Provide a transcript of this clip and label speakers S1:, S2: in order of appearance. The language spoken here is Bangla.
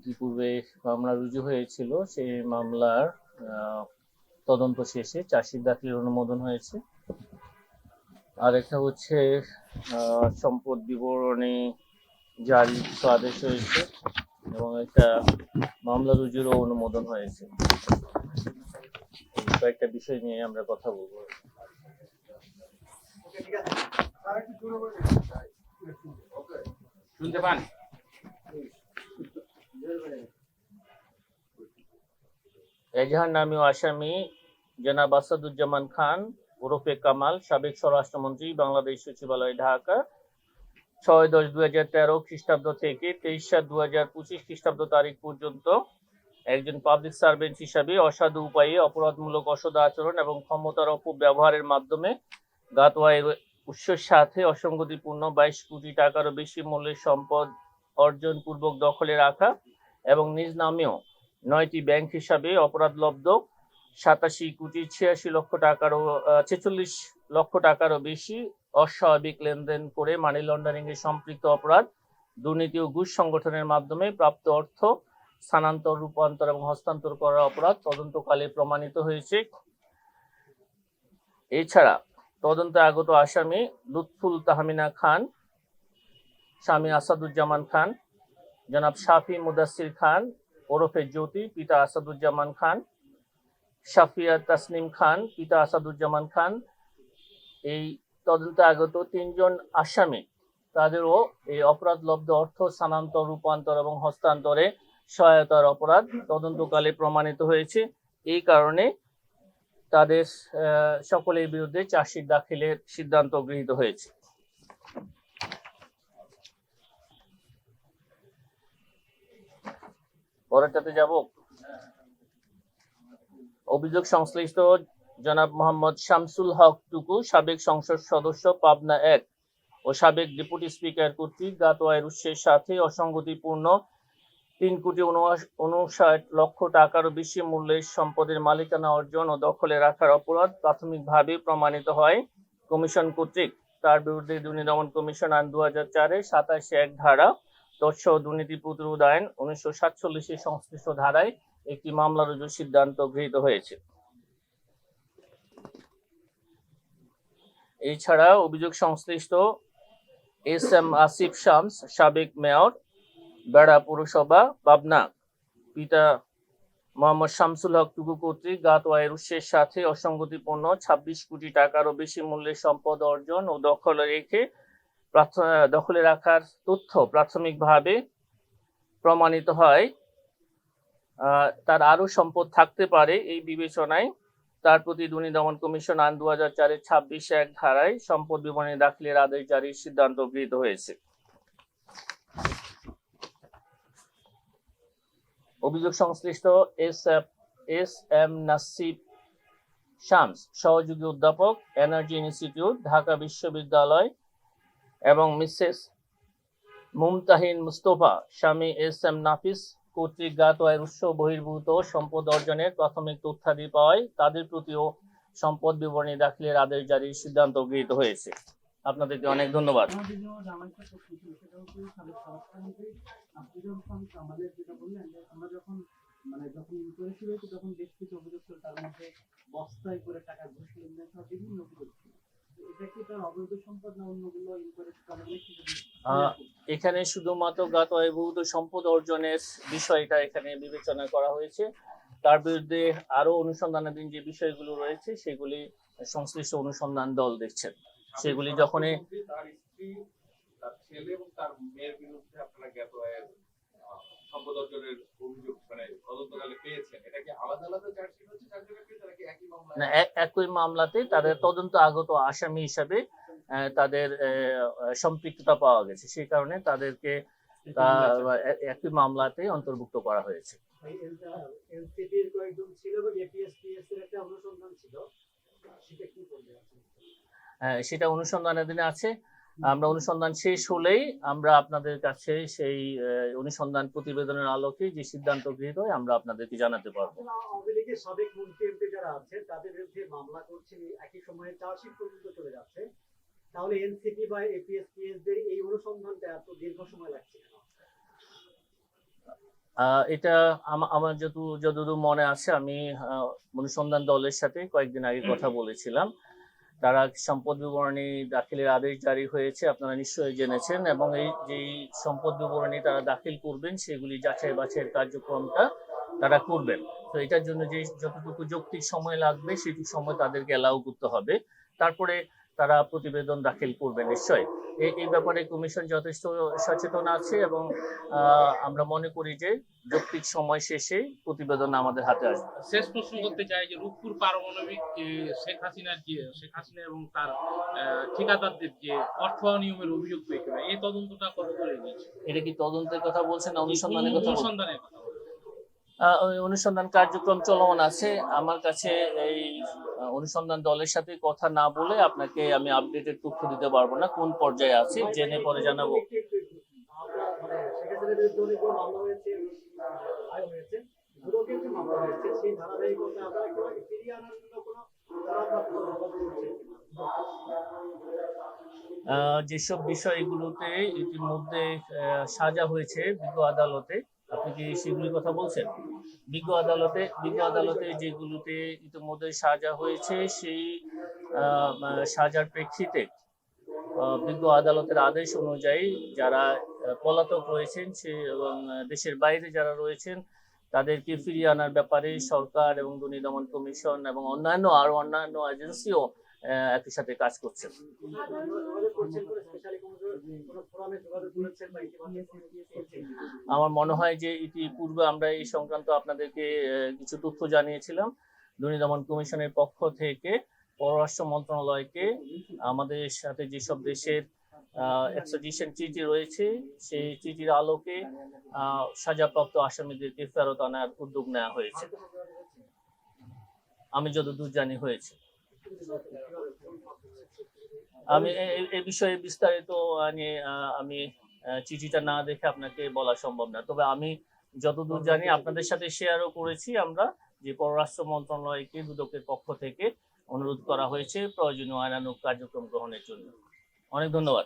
S1: ইতিপূর্বে মামলা রুজু হয়েছিল, সেই মামলার তদন্ত শেষে চার্জশিট দাখিলের অনুমোদন হয়েছে। আরেকটা হচ্ছে সম্পদ বিবরণী জারি আদেশ হয়েছে এবং একটা মামলা রুজুরও অনুমোদন হয়েছে। কয়েকটা বিষয় নিয়ে আমরা কথা বলবো। শুনতে পান? এজাহার নামীয় আসামি জনাব আসাদুজ্জামান খান ওরফে কামাল, সাবেক স্বরাষ্ট্রমন্ত্রী, বাংলাদেশ সচিবালয়, ঢাকা, 6/10/2013 খ্রিস্টাব্দ থেকে 23/7/2025 খ্রিস্টাব্দ তারিখ পর্যন্ত একজন পাবলিক সার্ভেন্ট হিসাবে অসাধু উপায়ে অপরাধমূলক অসৎ আচরণ এবং ক্ষমতার অপব্যবহারের মাধ্যমে জ্ঞাত আয়ের উৎসের সাথে অসঙ্গতিপূর্ণ 22 কোটি টাকারও বেশি মূল্যের সম্পদ অর্জন পূর্বক দখলে রাখা এবং নিজ নামেও 9টি ব্যাংক হিসাবে অপরাধলব্ধ 46 লক্ষ টাকারও বেশি অস্বাভাবিক লেনদেন করে মানি লন্ডারিং এ সম্পৃক্ত অপরাধ, দুর্নীতি ও ঘুষ সংগঠনের মাধ্যমে প্রাপ্ত অর্থ স্থানান্তর, রূপান্তর এবং হস্তান্তর করার অপরাধ তদন্তকালে প্রমাণিত হয়েছে। এছাড়া তদন্তে আগত আসামি লুৎফুল তাহমিনা খান, স্বামী আসাদুজ্জামান খান, জনাব শাফি মুদাসসির খান ওরফে জ্যোতি, পিতা আসাদুজ্জামান খান, শাফিয়া তাসনিম খান, পিতা আসাদুজ্জামান খান, এই তদন্তে আগত 3 জন আসামি তাদেরও এই অপরাধলব্ধ অর্থ স্থানান্তর, রূপান্তর এবং হস্তান্তরে সহায়তার অপরাধ তদন্তকালে প্রমাণিত হয়েছে। এই কারণে তাদের সকলের বিরুদ্ধে চার্জশিট দাখিলের সিদ্ধান্ত গৃহীত হয়েছে। পরেরটাতে যাব। অভিযোগ সংশ্লিষ্ট জনাব মোহাম্মদ শামসুল হক টুকু, সাবেক সংসদ সদস্য, পাবনা 1 ও সাবেক ডেপুটি স্পিকার কর্তৃক জ্ঞাত আয়ের উৎসের সাথে অসঙ্গতিপূর্ণ 3,59 লক্ষ টাকারও বেশি মূল্যের সম্পদের মালিকানা অর্জন ও দখলে রাখার অপরাধ প্রাথমিকভাবে প্রমাণিত হয় কমিশন কর্তৃক। তার বিরুদ্ধে দুর্নীতি দমন কমিশন আইন 2004-এর 27-1 ধারা, তৎসহ দুর্নীতি প্রতিরোধ আইন 1947-এর সংশ্লিষ্ট ধারায় একটি মামলা রুজুর সিদ্ধান্ত গৃহীত হয়েছে। এছাড়া অভিযোগ সংশ্লিষ্ট SM আসিফ শামস, সাবেক মেয়র, বেড়া পৌরসভা, পাবনা, পিতা মোহাম্মদ শামসুল হক টুকু কর্তৃক জ্ঞাত আয়ের উৎসের সাথে অসঙ্গতিপূর্ণ 26 কোটি টাকারও বেশি মূল্যের সম্পদ অর্জন ও দখলে রাখার তথ্য প্রাথমিকভাবে প্রমাণিত হয়। তার আরো সম্পদ থাকতে পারে, এই বিবেচনায় তার প্রতি দুর্নীতি দমন কমিশন আইন 2004-এর 26-1 ধারায় সম্পদ বিবরণী দাখিলের আদেশ জারির সিদ্ধান্ত গৃহীত হয়েছে। অভিযোগ সংশ্লিষ্ট SM নাসিব শামস, সহযোগী অধ্যাপক, এনার্জি ইনস্টিটিউট, ঢাকা বিশ্ববিদ্যালয়, এবং মিসেস মুমতাহিন মুস্তফা, স্বামী SM নাফিস কর্তৃক জ্ঞাত আয়ের উৎস বহির্ভূত সম্পদ অর্জনের প্রাথমিক তথ্যাদি পাওয়ায় তাদের প্রতিও সম্পদ বিবরণী দাখিলের আদেশ জারির সিদ্ধান্ত গৃহীত হয়েছে। আপনাদেরকে অনেক ধন্যবাদ।
S2: যখন ইনকোয়ারি শুরু হয়েছে তখন বেশ কিছু অভিযোগ ছিল, তার মধ্যে বস্তায় করে টাকা ঘুষ লেনদেন সহ বিভিন্ন অভিযোগ ছিল। এটা কি তার অবৈধ সম্পদ না অন্যগুলো ইনকোয়ারি
S1: এখানে শুধুমাত্র জ্ঞাত আয়বহির্ভূত সম্পদ অর্জনের বিষয়টা এখানে বিবেচনা করা হয়েছে। তার বিরুদ্ধে আরো অনুসন্ধানাধীন যে বিষয়গুলো রয়েছে সেগুলি সংশ্লিষ্ট অনুসন্ধান দল দেখছেন। সেগুলি যখনই
S3: তার স্ত্রী, তার ছেলে এবং তার মেয়ের বিরুদ্ধে আপনারা জ্ঞাত আয়ের সম্পদ অর্জনের অভিযোগ তদন্তকালে পেয়েছেন, এটা কি আলাদা আলাদা চার্জশিট হচ্ছে 4 জনের ক্ষেত্রে নাকি একই মামলায়?
S1: না, একই মামলাতে তাদের তদন্ত আগত আসামি হিসাবে তাদের সম্পৃক্ততা পাওয়া গেছে, সেই কারণে তাদেরকে একই মামলাতে অন্তর্ভুক্ত করা হয়েছে।
S2: এনসিপির কয়েকজন ছিল এবং এপিএসপিএস এর একটা অনুসন্ধান ছিল, সেটা কি করবে?
S1: সেটা অনুসন্ধানাধীন আছে। আমরা অনুসন্ধান শেষ হলেই আমরা আপনাদের কাছে সেই অনুসন্ধান প্রতিবেদনের আলোকে যে সিদ্ধান্ত গৃহীত হয় আমরা আপনাদেরকে জানাতে পারবো।
S2: আওয়ামী লীগের সাবেক মন্ত্রী এমপি যারা আছে তাদের বিরুদ্ধে মামলা করছেন, একই সময়ে চার্জশিট পর্যন্ত চলে যাচ্ছে, তাহলে এনসিপি বা এপিএসপিএস দের এই অনুসন্ধানটা এত দীর্ঘ সময় লাগছে কেন?
S1: এটা আমার যতদূর মনে আছে, আমি অনুসন্ধান দলের সাথে কয়েকদিন আগে কথা বলেছিলাম। তারা সম্পদ বিবরণী দাখিলের আদেশ জারি হয়েছে, আপনারা নিশ্চয়ই জেনেছেন, এবং এই যেই সম্পদ বিবরণী তারা দাখিল করবেন সেগুলি যাচাই বাছাইয়ের কার্যক্রমটা তারা করবেন। তো এটার জন্য যে যতটুকু যৌক্তিক সময় লাগবে সেটুকু সময় তাদেরকে অ্যালাউ করতে হবে, তারপরে তারা প্রতিবেদন দাখিল করবেন নিশ্চয়ই। এই ব্যাপারে কমিশন যথেষ্ট সচেতন আছে, এবং আমরা মনে করি যে যৌক্তিক সময় শেষে প্রতিবেদন আমাদের হাতে আসবে।
S4: শেষ প্রশ্ন করতে চাই যে রূপপুর পারমাণবিক শেখ হাসিনা এবং তার ঠিকাদারদের যে অর্থ অনিয়মের অভিযোগ পেয়েছিল, এই তদন্তটা কত করে এগিয়েছে?
S1: এটা কি তদন্তের কথা বলছেন না অনুসন্ধানের কথা বলছেন?
S4: অনুসন্ধানের কথা বলছেন।
S1: ওই অনুসন্ধান কার্যক্রম চলমান আছে। আমার কাছে এই অনুসন্ধান দলের সাথে কথা না বলে আপনাকে আমি আপডেটেড তথ্য দিতে পারবো না, কোন পর্যায়ে আছে জেনে পরে জানাবো।
S2: আপনার মানে শেখ হাসিনার বিরুদ্ধে অনেকগুলো মামলা হয়েছে, আয় হয়েছে, দুদকের যে মামলা হয়েছে সেই ধারাবাহিকতায় আপনারা কি ফিরিয়ে আনার জন্য কোনো
S1: যেসব বিষয়গুলোতে ইতিমধ্যে সাজা হয়েছে বিজ্ঞ আদালতে, আপনি কি সেগুলির কথা বলছেন? বিজ্ঞ আদালতে যেগুলোতে ইতিমধ্যে সাজা হয়েছে সেই সাজার প্রেক্ষিতে বিজ্ঞ আদালতের আদেশ অনুযায়ী যারা পলাতক রয়েছেন এবং দেশের বাইরে যারা রয়েছেন তাদেরকে ফিরিয়ে আনার ব্যাপারে সরকার এবং দুর্নীতি দমন কমিশন এবং অন্যান্য এজেন্সিও একই সাথে কাজ করছেন। আমার মনে হয় যে ইতিপূর্বে আমরা এই সংক্রান্ত আপনাদেরকে কিছু তথ্য জানিয়েছিলাম। দুর্নীতি দমন কমিশনের পক্ষ থেকে পররাষ্ট্র মন্ত্রণালয়কে আমাদের সাথে যেসব দেশের এক্সট্রাডিশন চিঠি রয়েছে সেই চিঠির আলোকে সাজাপ্রাপ্ত আসামিদেরকে ফেরত আনার উদ্যোগ নেওয়া হয়েছে। আমি যতদূর জানি হয়েছে। আমি এই বিষয়ে বিস্তারিত আমি চিঠিটা না দেখে আপনাকে বলা সম্ভব না, তবে আমি যতদূর জানি আপনাদের সাথে শেয়ারও করেছি আমরা যে পররাষ্ট্র মন্ত্রণালয়কে দুদকের পক্ষ থেকে অনুরোধ করা হয়েছে প্রয়োজনীয় আইনানুগ কার্যক্রম গ্রহণের জন্য। অনেক ধন্যবাদ।